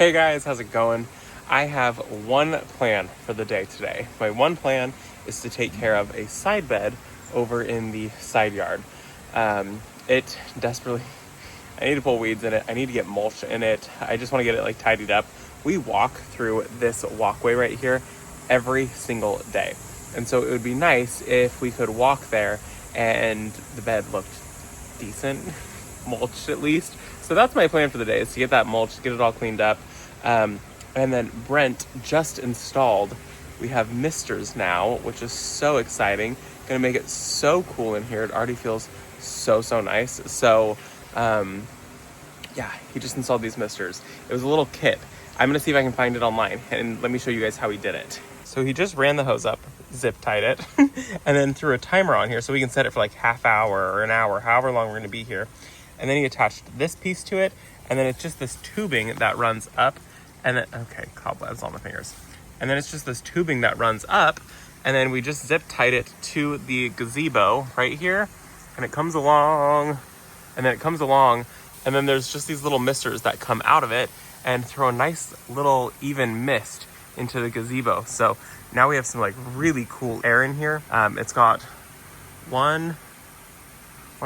Hey guys, how's it going? I have one plan for the day today. My one plan is to take care of a side bed over in the side yard. It desperately, I need to pull weeds in it. I need to get mulch in it. I just want to get it tidied up. We walk through this walkway right here every single day. And so it would be nice if we could walk there and the bed looked decent, mulched at least. So that's my plan for the day, is to get that mulch, get it all cleaned up. And then Brent just installed, we have misters now, which is so exciting. Gonna make it so cool in here. It already feels so nice. So yeah, he just installed these misters. It was a little kit. I'm gonna see if I can find it online, and let me show you guys how he did it. So he just ran the hose up, zip tied it, and then threw a timer on here so we can set it for like half hour or an hour, however long we're gonna be here. And then he attached this piece to it, and then it's just this tubing that runs up, and then, okay, cobwebs on my fingers. And then it's just this tubing that runs up, and then we just zip tied it to the gazebo right here, and it comes along, and then it comes along, and then there's just these little misters that come out of it and throw a nice little even mist into the gazebo. So now we have some really cool air in here. It's got 1,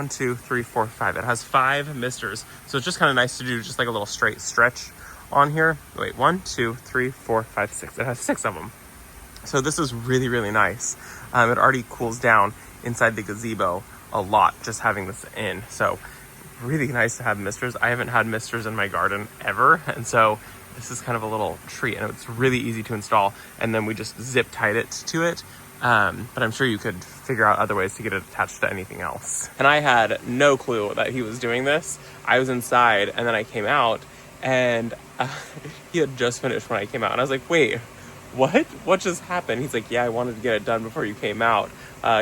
2, 3, 4, 5. It has 5 misters. So it's just kind of nice to do just like a little straight stretch on here. Wait, 1, 2, 3, 4, 5, 6. It has 6 of them. So this is really nice. It already cools down inside the gazebo a lot just having this in. So really nice to have misters. I haven't had misters in my garden ever. And so this is kind of a little treat, and it's really easy to install. And then we just zip tied it to it. But I'm sure you could figure out other ways to get it attached to anything else. And I had no clue that he was doing this. I was inside, and then I came out, and he had just finished when I came out. And I was like, wait, what just happened? He's like, yeah, I wanted to get it done before you came out.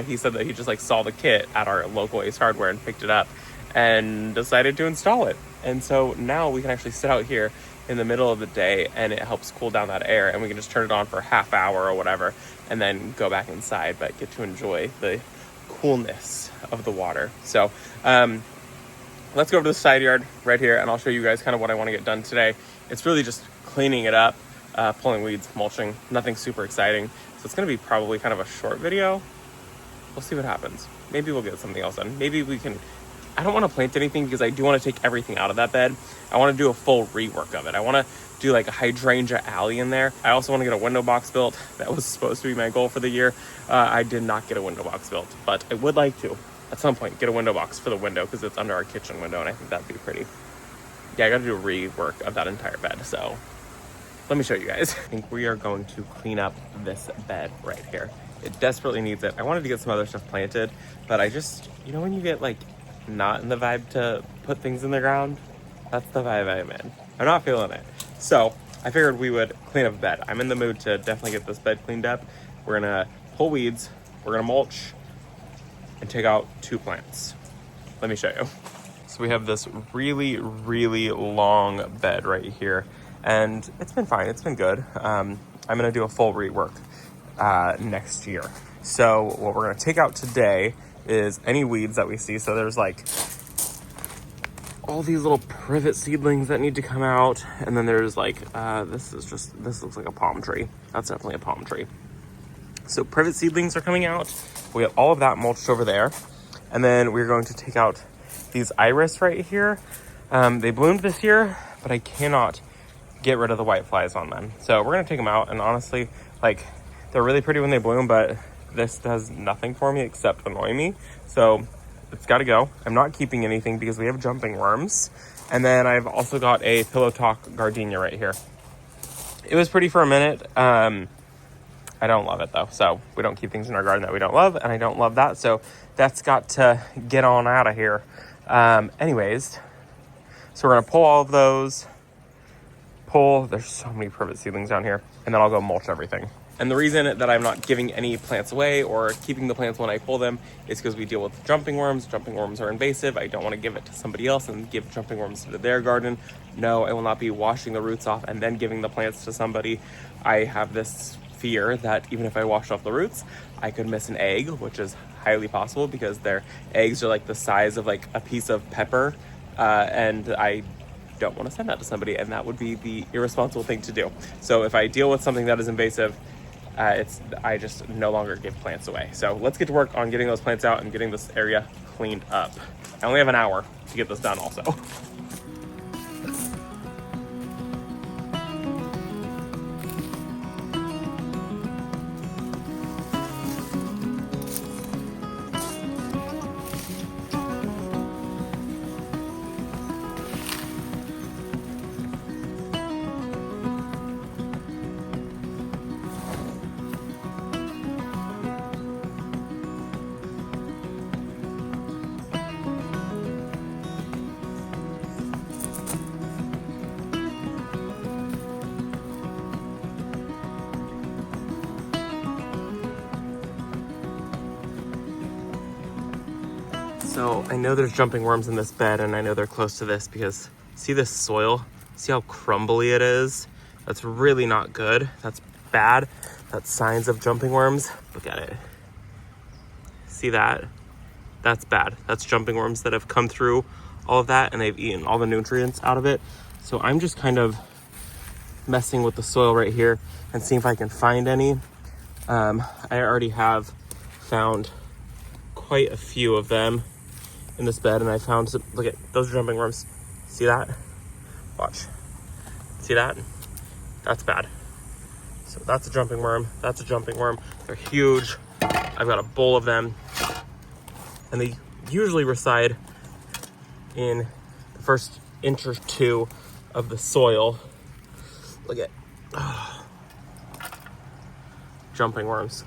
He said that he just saw the kit at our local Ace Hardware and picked it up and decided to install it. And so now we can actually sit out here in the middle of the day, and it helps cool down that air, and we can just turn it on for a half hour or whatever and then go back inside, but get to enjoy the coolness of the water. So let's go over to the side yard right here, and I'll show you guys kind of what I want to get done today. It's really just cleaning it up, pulling weeds, mulching, nothing super exciting. So it's going to be probably kind of a short video. We'll see what happens. Maybe we'll get something else done. Maybe we can, I don't want to plant anything because I do want to take everything out of that bed. I want to do a full rework of it. I want to do a hydrangea alley in there. I also want to get a window box built. That was supposed to be my goal for the year. I did not get a window box built, but I would like to, at some point, get a window box for the window because it's under our kitchen window, and I think that'd be pretty. Yeah, I got to do a rework of that entire bed, so let me show you guys. I think we are going to clean up this bed right here. It desperately needs it. I wanted to get some other stuff planted, but I just, when you get not in the vibe to put things in the ground, that's the vibe I'm in. I'm not feeling it. So I figured we would clean up a bed. I'm in the mood to definitely get this bed cleaned up. We're gonna pull weeds, we're gonna mulch, and take out 2 plants. Let me show you. So we have this really long bed right here, and it's been fine, it's been good. I'm gonna do a full rework next year. So what we're gonna take out today is any weeds that we see. So there's all these little privet seedlings that need to come out, and then there's this looks like a palm tree. That's definitely a palm tree. So privet seedlings are coming out. We have all of that mulched over there, and then we're going to take out these iris right here. They bloomed this year, but I cannot get rid of the white flies on them, so we're gonna take them out. And honestly, they're really pretty when they bloom, but this does nothing for me except annoy me. So it's got to go. I'm not keeping anything because we have jumping worms. And then I've also got a pillow talk gardenia right here. It was pretty for a minute. I don't love it though. So we don't keep things in our garden that we don't love, and I don't love that. So that's got to get on out of here. Anyways, so we're going to pull all of those. There's so many privet seedlings down here. And then I'll go mulch everything. And the reason that I'm not giving any plants away or keeping the plants when I pull them is because we deal with jumping worms. Jumping worms are invasive. I don't want to give it to somebody else and give jumping worms to their garden. No, I will not be washing the roots off and then giving the plants to somebody. I have this fear that even if I wash off the roots, I could miss an egg, which is highly possible because their eggs are the size of a piece of pepper. And I don't want to send that to somebody, and that would be the irresponsible thing to do. So if I deal with something that is invasive, I just no longer give plants away. So let's get to work on getting those plants out and getting this area cleaned up. I only have an hour to get this done also. So I know there's jumping worms in this bed, and I know they're close to this because see this soil? See how crumbly it is? That's really not good. That's bad. That's signs of jumping worms. Look at it. See that? That's bad. That's jumping worms that have come through all of that and they've eaten all the nutrients out of it. So I'm just kind of messing with the soil right here and seeing if I can find any. I already have found quite a few of them in this bed, and I found some. Look at those jumping worms. See that? Watch. See that? That's bad. So that's a jumping worm. That's a jumping worm. They're huge. I've got a bowl of them, and they usually reside in the first inch or two of the soil. Look at jumping worms.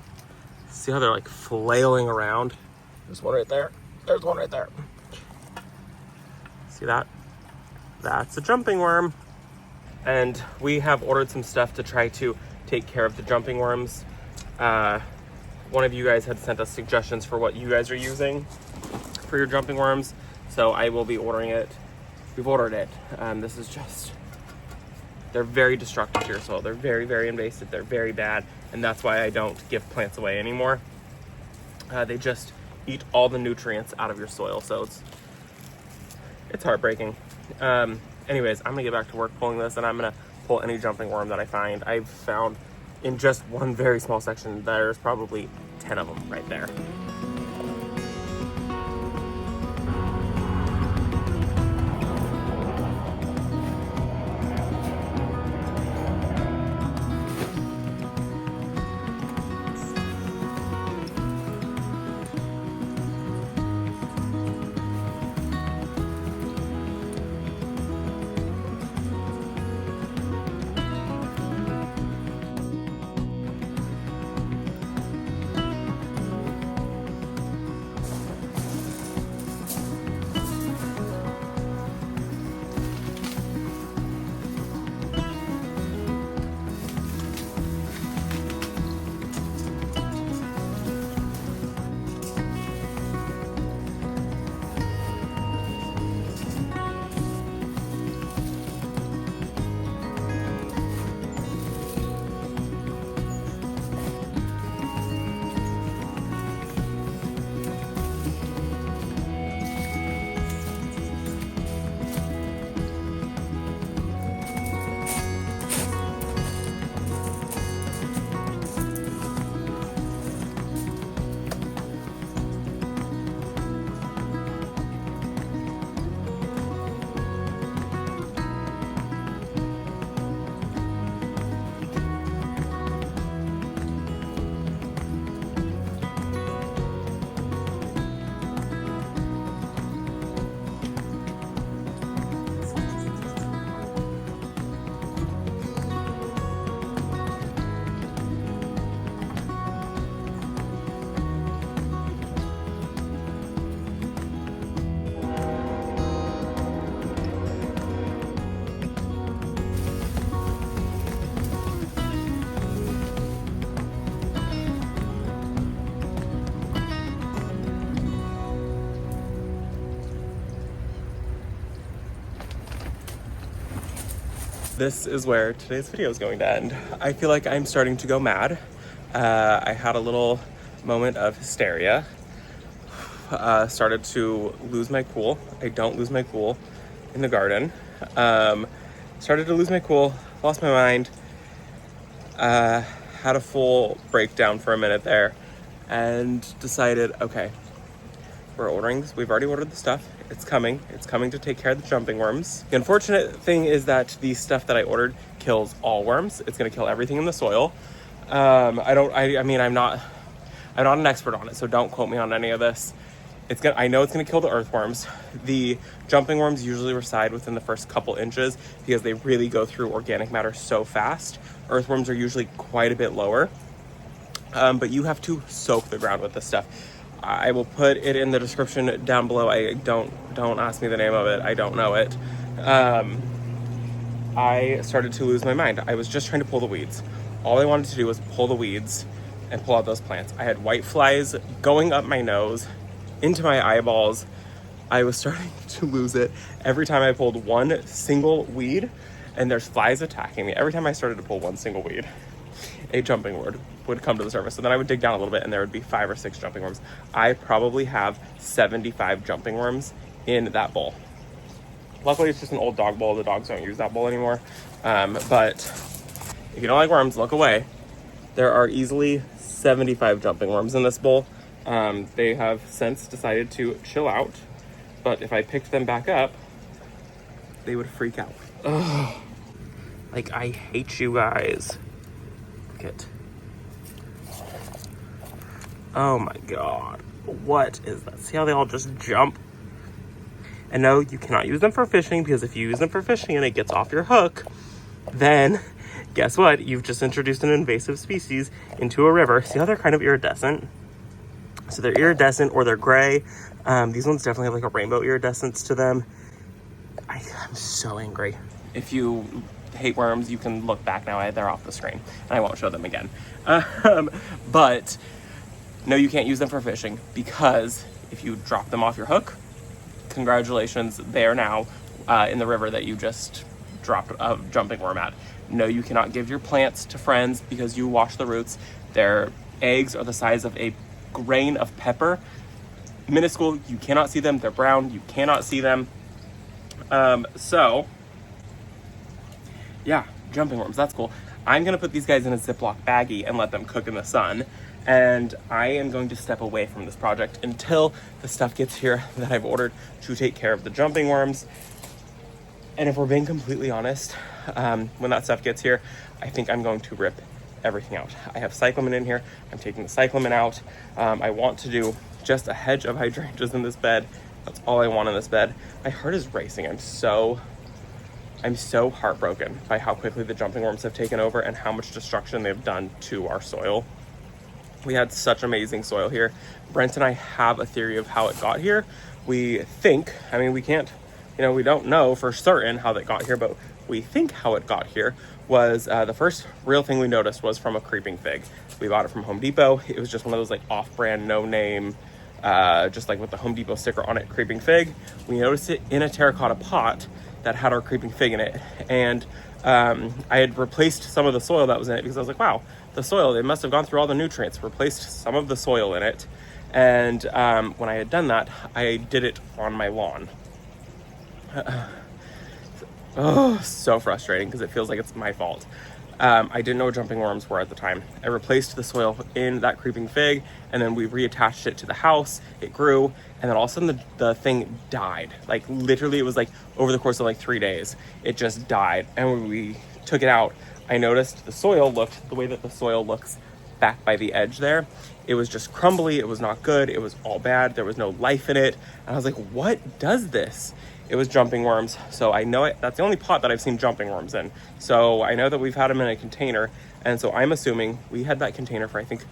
See how they're like flailing around? There's one right there. There's one right there. See that? That's a jumping worm. And we have ordered some stuff to try to take care of the jumping worms. One of you guys had sent us suggestions for what you guys are using for your jumping worms. So I will be ordering it. We've ordered it. This is just, they're very destructive to your soil. They're very, very invasive. They're very bad. And that's why I don't give plants away anymore. They just eat all the nutrients out of your soil. So it's heartbreaking. Anyways, I'm gonna get back to work pulling this, and I'm gonna pull any jumping worm that I find. I've found in just one very small section, there's probably 10 of them right there. This is where today's video is going to end. I feel like I'm starting to go mad. I had a little moment of hysteria. Started to lose my cool. I don't lose my cool in the garden. Started to lose my cool, lost my mind, had a full breakdown for a minute there, and decided, okay, we're ordering this. We've already ordered the stuff. It's coming. It's coming to take care of the jumping worms. The unfortunate thing is that the stuff that I ordered kills all worms. It's going to kill everything in the soil. I mean, I'm not an expert on it, so don't quote me on any of this. I know it's going to kill the earthworms. The jumping worms usually reside within the first couple inches because they really go through organic matter so fast. Earthworms are usually quite a bit lower. But you have to soak the ground with this stuff. I will put it in the description down below. Don't ask me the name of it. I don't know it. I started to lose my mind. I was just trying to pull the weeds. All I wanted to do was pull the weeds and pull out those plants. I had white flies going up my nose, into my eyeballs. I was starting to lose it every time I pulled one single weed, and there's flies attacking me. Every time I started to pull one single weed, a jumping worm would come to the surface. So then I would dig down a little bit and there would be 5 or 6 jumping worms. I probably have 75 jumping worms in that bowl. Luckily, it's just an old dog bowl. The dogs don't use that bowl anymore. But if you don't like worms, look away. There are easily 75 jumping worms in this bowl. They have since decided to chill out, but if I picked them back up, they would freak out. Ugh. Like, I hate you guys. Look at. Oh my god. What is that? See how they all just jump? And no, you cannot use them for fishing, because if you use them for fishing and it gets off your hook, then guess what? You've just introduced an invasive species into a river. See how they're kind of iridescent? So they're iridescent or they're gray. These ones definitely have like a rainbow iridescence to them. I'm so angry. If you hate worms, you can look back now. They're off the screen and I won't show them again. But no, you can't use them for fishing, because if you drop them off your hook, congratulations, they are now in the river that you just dropped a jumping worm at. No, you cannot give your plants to friends because you wash the roots. Their eggs are the size of a grain of pepper. Minuscule, you cannot see them. They're brown, you cannot see them. So yeah, jumping worms, that's cool. I'm gonna put these guys in a Ziploc baggie and let them cook in the sun. And I am going to step away from this project until the stuff gets here that I've ordered to take care of the jumping worms. And if we're being completely honest, when that stuff gets here, I think I'm going to rip everything out. I have cyclamen in here. I'm taking the cyclamen out. I want to do just a hedge of hydrangeas in this bed. That's all I want in this bed. My heart is racing. I'm so heartbroken by how quickly the jumping worms have taken over and how much destruction they've done to our soil. We had such amazing soil here. Brent and I have a theory of how it got here. We think, I mean, we can't, we don't know for certain how that got here, but we think how it got here was the first real thing we noticed was from a creeping fig. We bought it from Home Depot. It was just one of those like off-brand, no name, just like with the Home Depot sticker on it, creeping fig. We noticed it in a terracotta pot that had our creeping fig in it. And I had replaced some of the soil that was in it because I was like, wow, the soil, they must have gone through all the nutrients, replaced some of the soil in it. And when I had done that, I did it on my lawn. Oh, so frustrating because it feels like it's my fault. I didn't know what jumping worms were at the time. I replaced the soil in that creeping fig, and then we reattached it to the house. It grew, and then all of a sudden the thing died. Like literally, it was like over the course of like 3 days, it just died. And when we took it out, I noticed the soil looked the way that the soil looks back by the edge there. It was just crumbly. It was not good. It was all bad. There was no life in it. And I was like, what does this? It was jumping worms. So I know that's the only pot that I've seen jumping worms in. So I know that we've had them in a container. And so I'm assuming we had that container for, I think,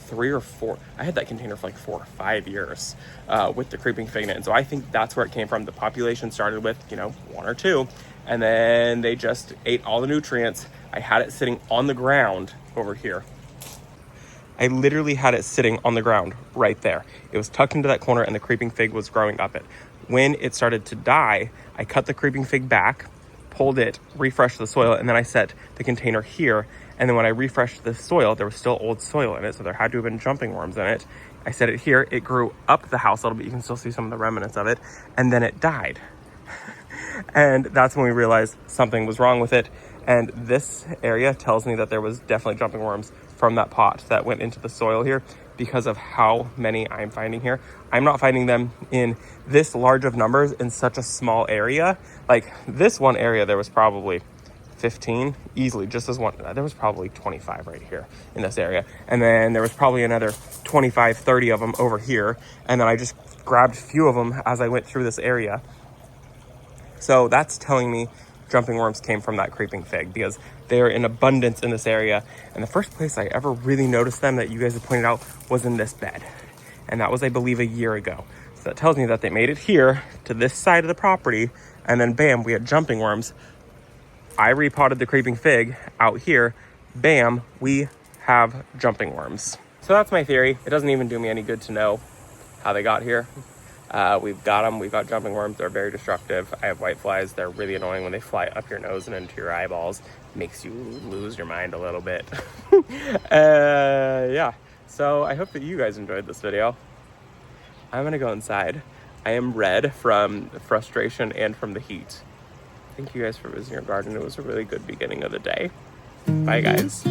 3 or 4. I had that container for like 4 or 5 years with the creeping fig in it. And so I think that's where it came from. The population started with, 1 or 2. And then they just ate all the nutrients. I had it sitting on the ground over here. I literally had it sitting on the ground right there. It was tucked into that corner and the creeping fig was growing up it. When it started to die, I cut the creeping fig back, pulled it, refreshed the soil, and then I set the container here. And then when I refreshed the soil, there was still old soil in it, so there had to have been jumping worms in it. I set it here. It grew up the house a little bit. You can still see some of the remnants of it. And then it died. And that's when we realized something was wrong with it. And this area tells me that there was definitely jumping worms from that pot that went into the soil here because of how many I'm finding here. I'm not finding them in this large of numbers in such a small area. Like this one area, there was probably 15 easily, just as one. There was probably 25 right here in this area. And then there was probably another 25, 30 of them over here. And then I just grabbed a few of them as I went through this area. So that's telling me jumping worms came from that creeping fig because they're in abundance in this area. And the first place I ever really noticed them that you guys have pointed out was in this bed. And that was, I believe, a year ago. So that tells me that they made it here to this side of the property. And then bam, we had jumping worms. I repotted the creeping fig out here. Bam, we have jumping worms. So that's my theory. It doesn't even do me any good to know how they got here. We've got them. We've got jumping worms. They're very destructive. I have white flies. They're really annoying when they fly up your nose and into your eyeballs. Makes you lose your mind a little bit. Yeah. So I hope that you guys enjoyed this video. I'm going to go inside. I am red from frustration and from the heat. Thank you guys for visiting our garden. It was a really good beginning of the day. Bye, guys.